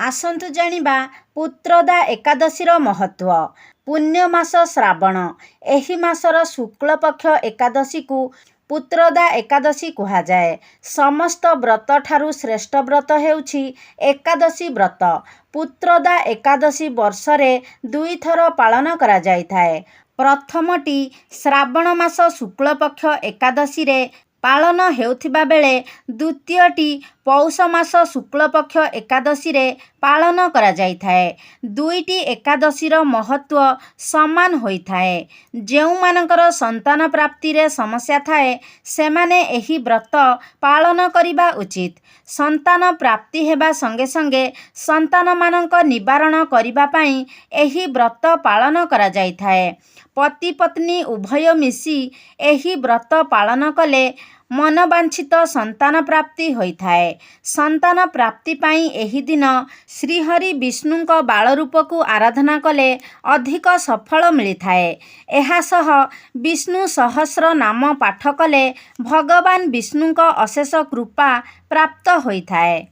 आसन्तु जानिबा पुत्रदा एकादशीर महत्व। पुण्य मास श्रावण। एही मासर शुक्ल पक्ष एकादशी को पुत्रदा एकादशी कुहाଯାଏ। समस्त व्रत ठारू श्रेष्ठ व्रत हेउछि एकादशी व्रत। पुत्रदा एकादशी वर्षरे 2 थर पालन करा जाइथाए। प्रथमटी श्रावण मास शुक्ल पक्ष एकादशी रे पालन हेउथिबा बेले द्वितीयटी पौष मास शुक्ल पक्ष एकादशी रे पालन करा जाइथाए। दुईटी एकादशीर महत्व समान होइथाए। जेउ मानकर संतान प्राप्ति रे समस्या थाए सेमाने एही व्रत पालन करिबा उचित। संतान प्राप्ति हेबा संगे संगे संतान मानक निवारण करिबा पई एही व्रत पालन करा जाइथाए। पति पत्नी उभय मिसी एही व्रत पालन कले मनवांछित संतान प्राप्ति होइथाए। संतान प्राप्ति पाई एही दिन श्रीहरि विष्णुंक बाल रूप को आराधना कले अधिक सफल मिलिथाए। एहा सह विष्णु सहस्र नाम पाठ कले भगवान विष्णुंक अशेष कृपा प्राप्त होइथाए।